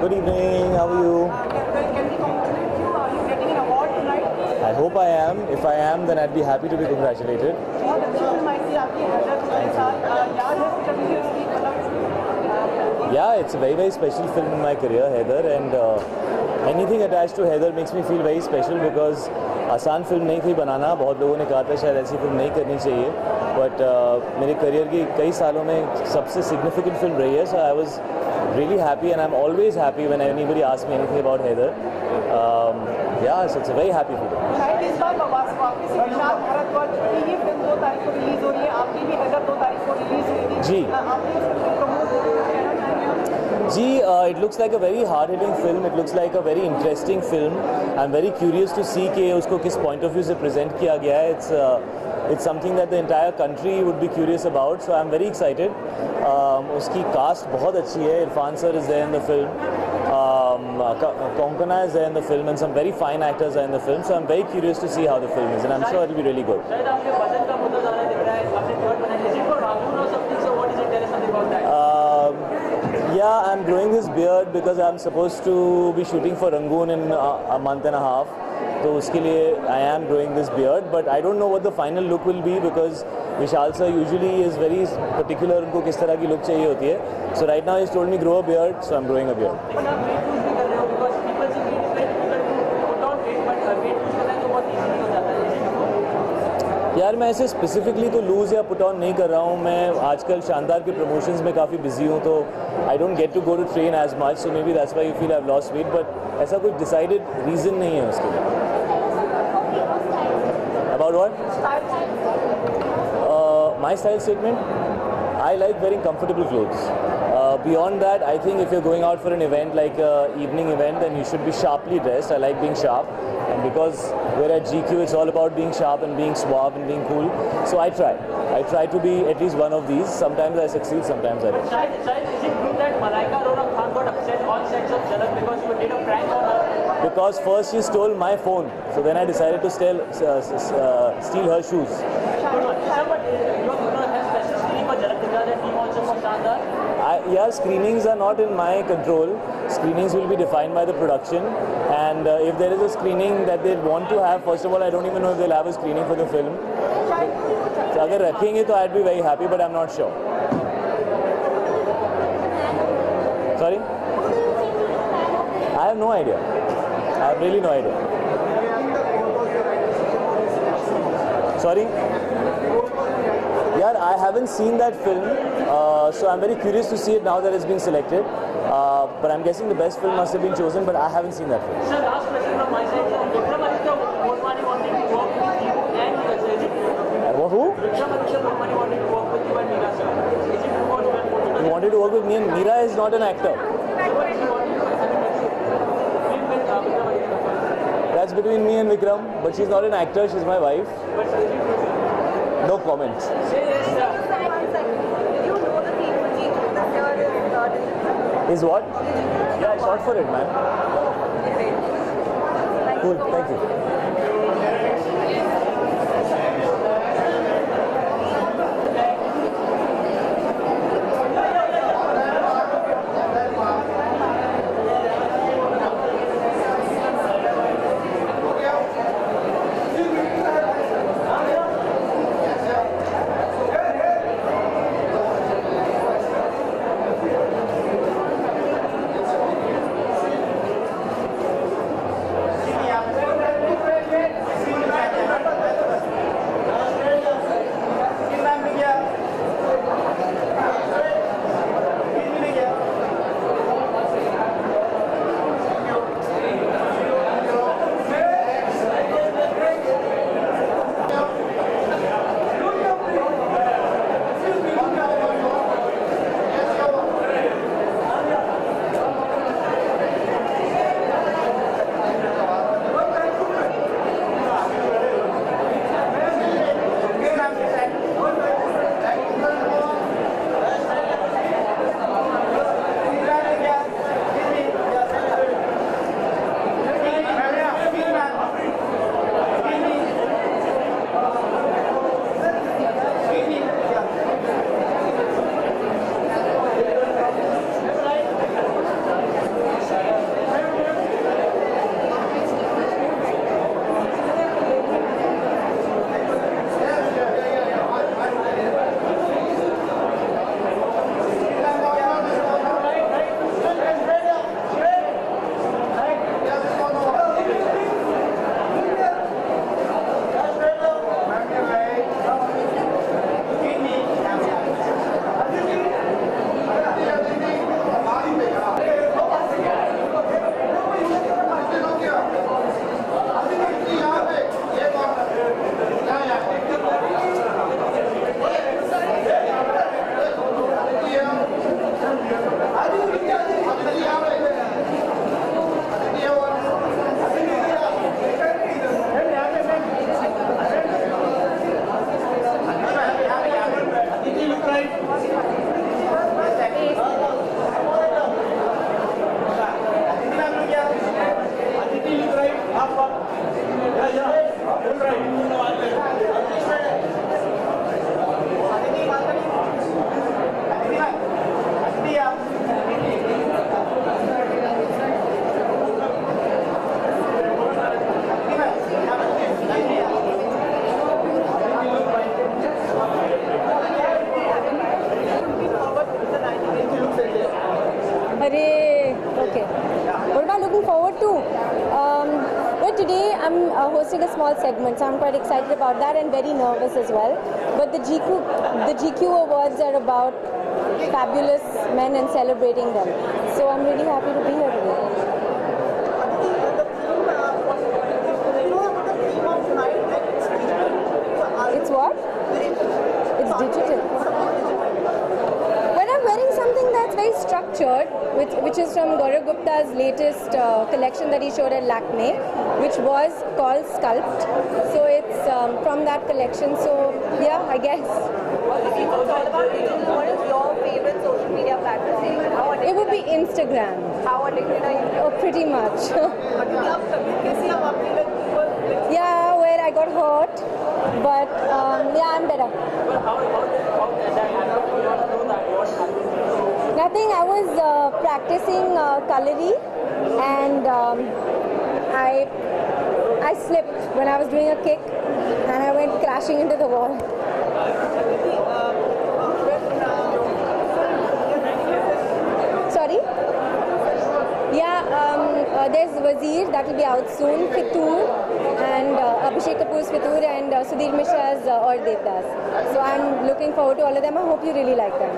Good evening, how are you? Can we congratulate you? Are you getting an award tonight? I hope I am. If I am, then I'd be happy to be congratulated. बहुत अच्छी film आई थी आपकी हैदर के साथ याद है जब मुझे उसकी मतलब Yeah, it's a very, very special film in my career, Heather, and anything attached to Heather makes me feel very special because आसान फिल्म नहीं थी बनाना. बहुत लोगों ने कहा था शायद ऐसी फिल्म नहीं करनी चाहिए, बट मेरे करियर की कई सालों में सबसे सिग्निफिकेंट फिल्म रही है. So I was really happy, and I'm always happy when anybody asks me anything about Heather. Yeah, so it's a very happy film. शायद इस बार वापस से विशाल भारद्वाज की ये फिल्म 2 तारीख को रिलीज हो रही है. आपकी भी हैदर 2 तारीख को रिलीज हुई थी. जी. आपने इसको प्रमोट करना चाहेंगे? जी, it looks like a very hard-hitting film. It looks like a very interesting film. I'm very curious to see कि उसको किस point of view से present किया गया है. It's something that the entire country would be curious about. So I'm very excited. उसकी cast बहुत अच्छी है. Irfan sir is there in the film. Konkona is there in the film, and some very fine actors are in the film. So I'm very curious to see how the film is, and I'm sure it'll be really good. शायद आपके वजन का मुद्दा ज़्यादा दिख रहा है. आपने शर्ट बनाई है. Is it for Raghu or something? So what is it? Tell us something about that. Yeah, I'm growing this beard because I'm supposed to be shooting for Rangoon in a month and a half. तो उसके लिए I am growing this beard, but I don't know what the final look will be because Vishal sir usually is very particular उनको किस तरह की look चाहिए होती है. So right now he's told me grow a beard, so I'm growing a beard. लेकिन आप weight lose भी कर रहे हो because people say weight is like people put on weight, but weight lose करना तो बहुत easy हो जाता है. यार मैं ऐसे स्पेसिफिकली तो लूज़ या पुट ऑन नहीं कर रहा हूँ. मैं आजकल शानदार के प्रमोशंस में काफ़ी बिजी हूँ, तो I don't get to go to train as much. So maybe that's why you feel I have lost weight, but ऐसा कोई डिसाइडेड रीज़न नहीं है उसके लिए. About what? My style statement, I like wearing comfortable clothes. Beyond that, I think if you're going out for an event like an evening event, then you should be sharply dressed. I like being sharp, and because we're at GQ, it's all about being sharp and being suave and being cool. So I try to be at least one of these. Sometimes I succeed, sometimes I don't. शायद is it true that Malaika Arora Khan got upset on sets of Jhalak because you did a prank on her? Because first she stole my phone, so then I decided to steal her shoes. Yeah, screenings are not in my control. Screenings will be defined by the production, and if there is a screening that they want to have, first of all, I don't even know if they'll have a screening for the film. So अगर रखेंगे तो I'd be very happy, but I'm not sure. Sorry? I have no idea. I have really no idea. Sorry? Yeah, I haven't seen that film, so I'm very curious to see it now that it's been selected. But I'm guessing the best film must have been chosen, but I haven't seen that film. Sir, last question from my side. Vikramaditya Motwani wanted to work with you and is it true? Who? Vikramaditya Motwani wanted to work with you and Meera sir. Is it true or not? He wanted to work with me, and Meera is not an actor. That's between me and Vikram, but she's not an actor, she's my wife. No comments. Is what? Yeah, I shot for it, man. Cool, thank you. I'm hosting a small segment, so I'm quite excited about that and very nervous as well. But the GQ Awards are about fabulous men and celebrating them. So I'm really happy to be here today. It's what? It's digital. When I'm wearing something that's very structured, which is from Gaurav Gupta's latest collection that he showed at Lakme, which was called Sculpt. So it's from that collection. So yeah, I guess. What is your favorite social media platform? It would be Instagram. How addicted are you? Oh, pretty much. Yeah, where I got hurt, but yeah, I'm better. Nothing. I was practicing Kalari, and I slipped when I was doing a kick, and I went crashing into the wall. Sorry? Yeah, there's Wazir, that will be out soon, Fitur, and Abhishek Kapoor's Fitur, and Sudhir Mishra's Aur Devdas. So I'm looking forward to all of them. I hope you really like them.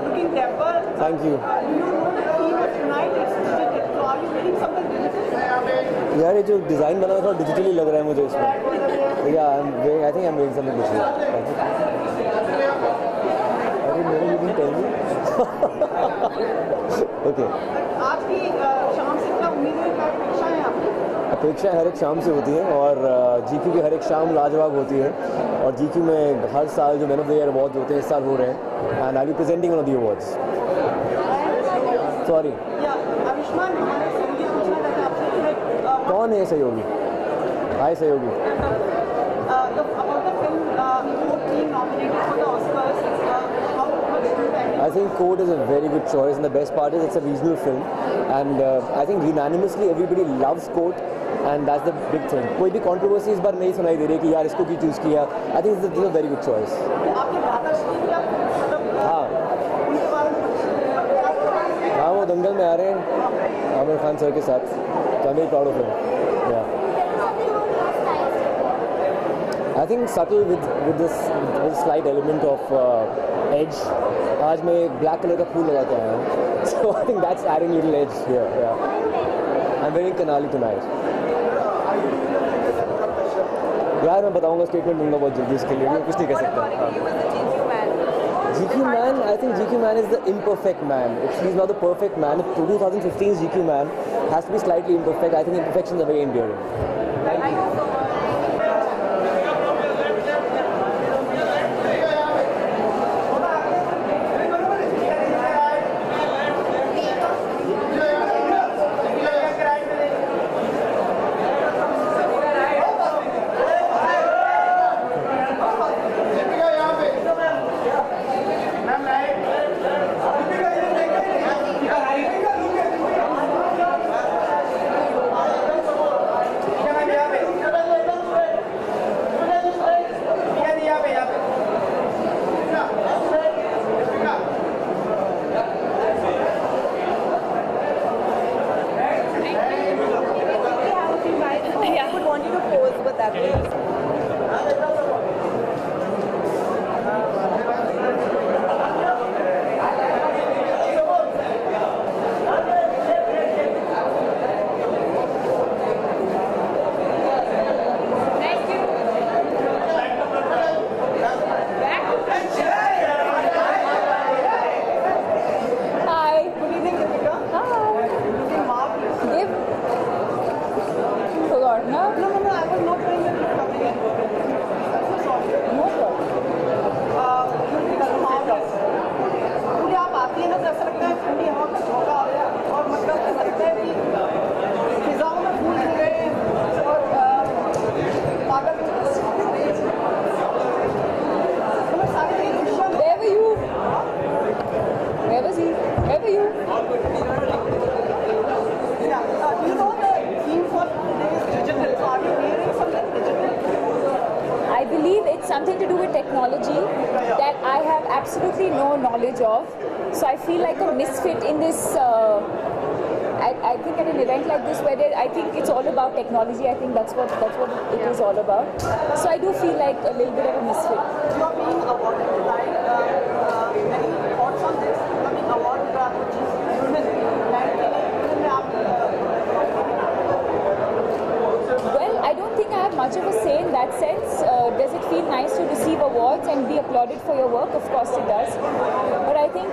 Looking dapper. Thank you. You know the theme of tonight is digital. So are you making something digital? यार ये जो design बना था digitally लग रहा है मुझे इसमें. Yeah, I think I'm doing something digital. अरे मेरे you didn't tell me. Okay. आज की शाम से क्या उम्मीदें क्या अपेक्षाएं हैं आपकी? अपेक्षाएं हर एक शाम से होती हैं और GQ की हर एक शाम लाजवाब होती है और GQ में हर साल जो man of the year award होते हैं इस साल हो रहे हैं and I will be presenting one of the awards. Sorry Ayushman हमारे सहयोगी पूछना चाहते हैं आपसे कौन है सहयोगी? हाय सहयोगी. about the film being nominated for the Oscars, how much do you think? I think Code is a very good choice and the best part is it's a regional film and I think unanimously everybody loves Code and that's the big thing. कोई भी controversy इस बार नहीं सुनाई दे रही कि यार इसको क्यों चूज़ किया. I think this is a very good choice. आपके भ्राताश्री भी आप मतलब हाँ उनके बारे में हाँ वो दंगल में आ रहे हैं आमिर खान सर के साथ. So I'm very proud of him. Yeah. I think subtle with this slight element of edge. आज मैं एक black color का फूल लगा के आया हूँ. So I think that's adding little edge here. Yeah. I'm wearing Kanali tonight. यार मैं बताऊँगा स्टेटमेंट दूँगा बहुत जल्दी इसके लिए. मैं कुछ नहीं कह सकता. GQ Man, I think GQ Man is the imperfect man. He's not the perfect man. 2015's GQ Man has to be slightly imperfect. I think imperfections are very endearing. Thank you so much. technology that I have absolutely no knowledge of. So I feel like a misfit in this. I think at an event like this, where I think it's all about technology. I think that's what it is all about. So I do feel like a little bit of a misfit. You are being awarded tonight. Any thoughts on this? I mean, award which is Well, I don't think I have much of a say in that sense. Does it feel nice to receive awards and be applauded for your work? Of course it does. But I think,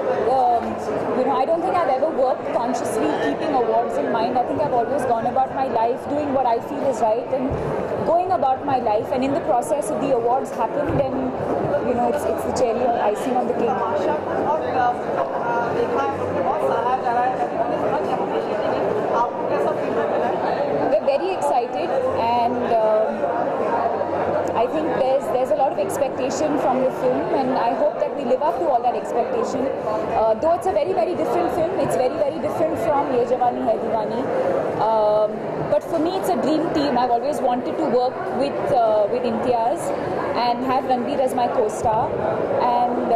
I don't think I've ever worked consciously keeping awards in mind. I think I've always gone about my life doing what I feel is right and going about my life. And in the process, if the awards happen, then it's the cherry or icing on the cake. We're very excited, and I think there's a lot of expectation from the film, and I hope that we live up to all that expectation. Though it's a very, very different film, it's very, very different from Ye Jawani Hai Diwani. But for me, it's a dream team. I've always wanted to work with Imtiaz and have Ranbir as my co-star, and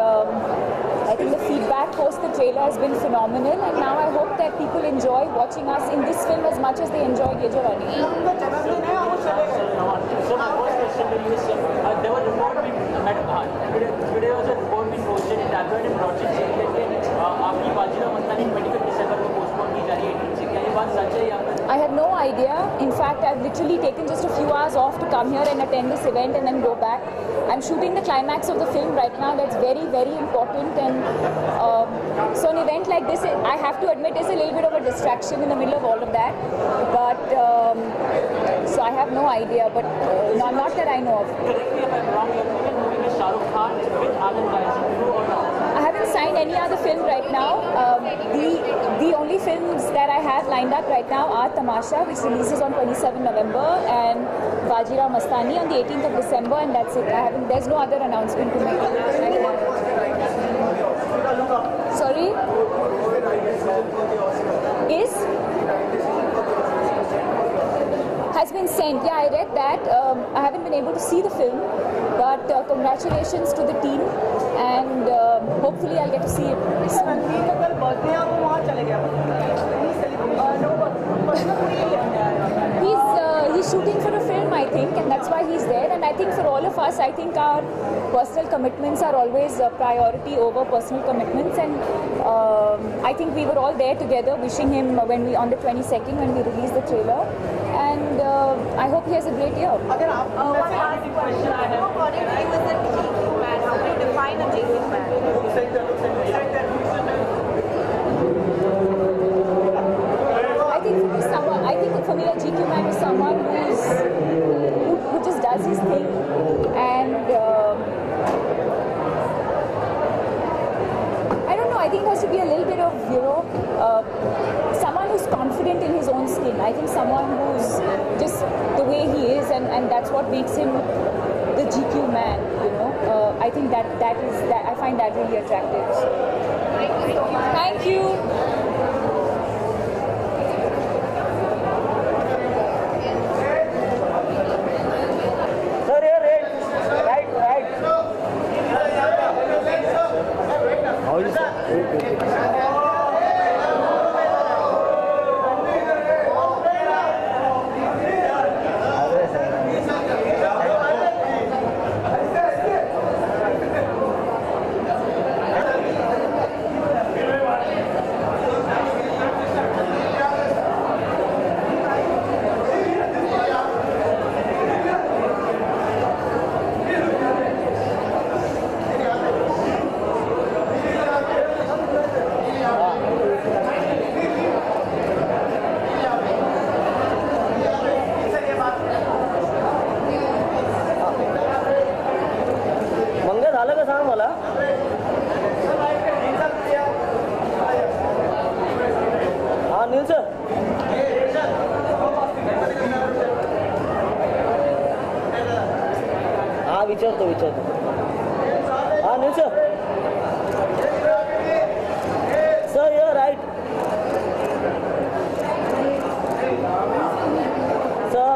I think the feedback post the trailer has been phenomenal, and now I hope that people enjoy watching us in this film as much as they enjoyed Ye Jawani. So my first question to you is, there was a report today was a report being posted in Tabloid and Broadsheet saying that आपकी Bajirao Mastani 25 December को postpone की जा रही है 18 से. क्या ये बात सच है या फिर? I had no idea. In fact, I've literally taken just a few hours off to come here and attend this event and then go back. I'm shooting the climax of the film right now. That's very, very important. And so an event like this, I have to admit, is a little bit of a distraction in the middle of all of that. But so I have no idea. But not that I know of. Correct me if I'm wrong. You're moving with Shah Rukh Khan with Anand Raisi, true or not? I haven't signed any other film right now. The only films that I have lined up right now are Tamasha, which releases on 27 November, and Bajirao Mastani on the 18th of December, and that's it. There's no other announcement to make. Sorry? Has been sent. Yeah, I read that. I haven't been able to see the film, but congratulations to the team, and hopefully I'll get to see it soon. He's shooting for a film, I think, and that's why he's there. And I think for all of us, I think our personal commitments are always a priority over personal commitments. And I think we were all there together, wishing him on the 22nd when we released the trailer. And I hope he has a great year. One last question I have. According to you, is a JQ man? How do you define a JQ man? I think for me a GQ man is someone who just does his thing, and I don't know, I think it has to be a little bit of, someone who's confident in his own skin. I think someone who's just the way he is, and that's what makes him the GQ man, I think that I find that really attractive. Thank you. विचारतो Anil sir. Sir, you're right. Sir.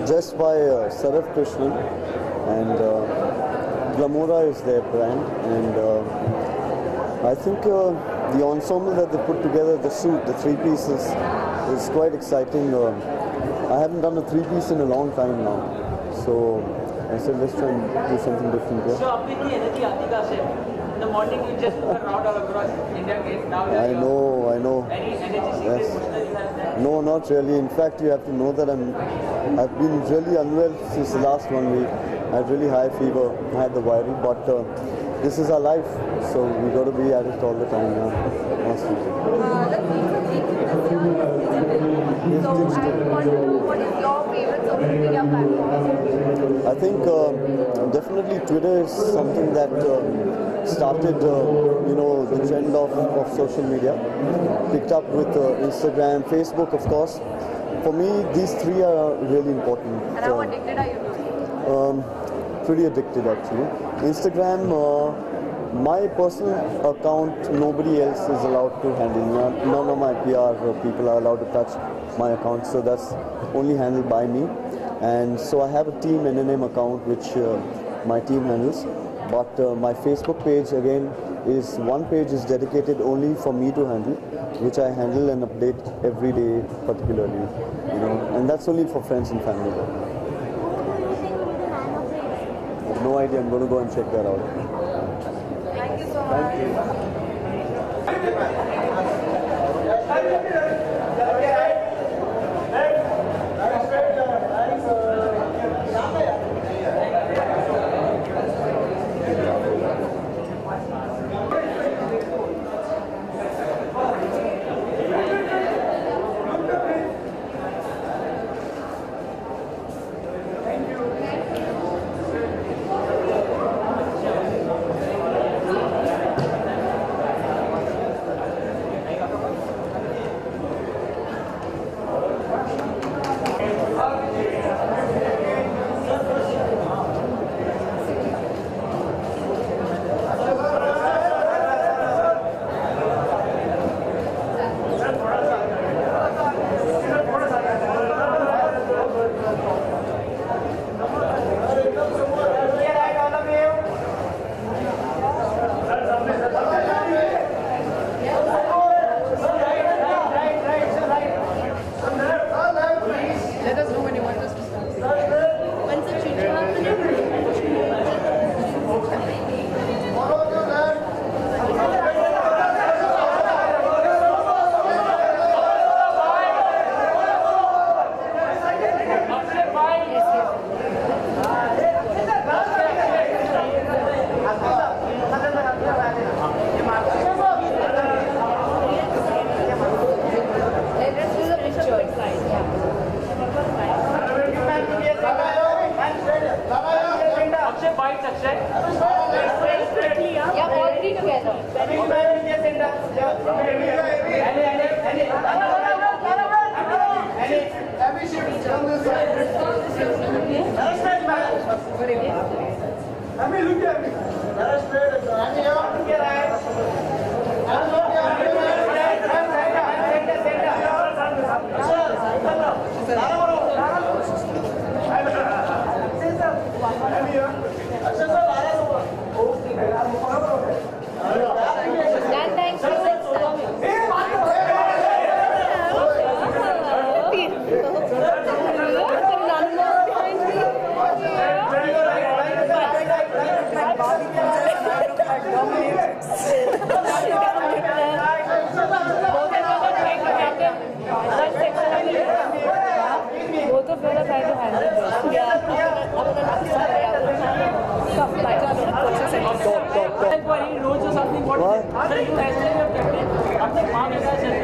dressed by Sarath Krishnan, and Glamora is their brand, and I think the ensemble that they put together, the suit, the three pieces, is quite exciting. I haven't done a three-piece in a long time now, so I said let's try and do something different here. So, आपकी इतनी energy आती कहाँ से? In the morning you just took a round all across India gate. Now I know. Any energy secret booster you have there? No, not really. In fact, you have to know that I've been really unwell since the last 1 week. I had really high fever. I had the viral, but this is our life, so we got to be at it all the time now. Honestly. So I want to know what is your favorite social media platform? I think definitely Twitter is something that started, the trend of social media. Picked up with Instagram, Facebook, of course. For me, these three are really important. And how addicted are you to it? Pretty addicted actually. Instagram, my personal account, nobody else is allowed to handle. None of my PR people are allowed to touch my account, so that's only handled by me. And so I have a team NNM account which my team handles. But my Facebook page again is one page is dedicated only for me to handle, which I handle and update every day particularly, and that's only for friends and family. I have no idea. I'm going to go and check that out. Thank you so much. Let us know when you want us to start. When's the future happening? Fight success. Yeah, all three together. Both of them are trying to handle this. Roads or something. What? Sir, you guys have kept it.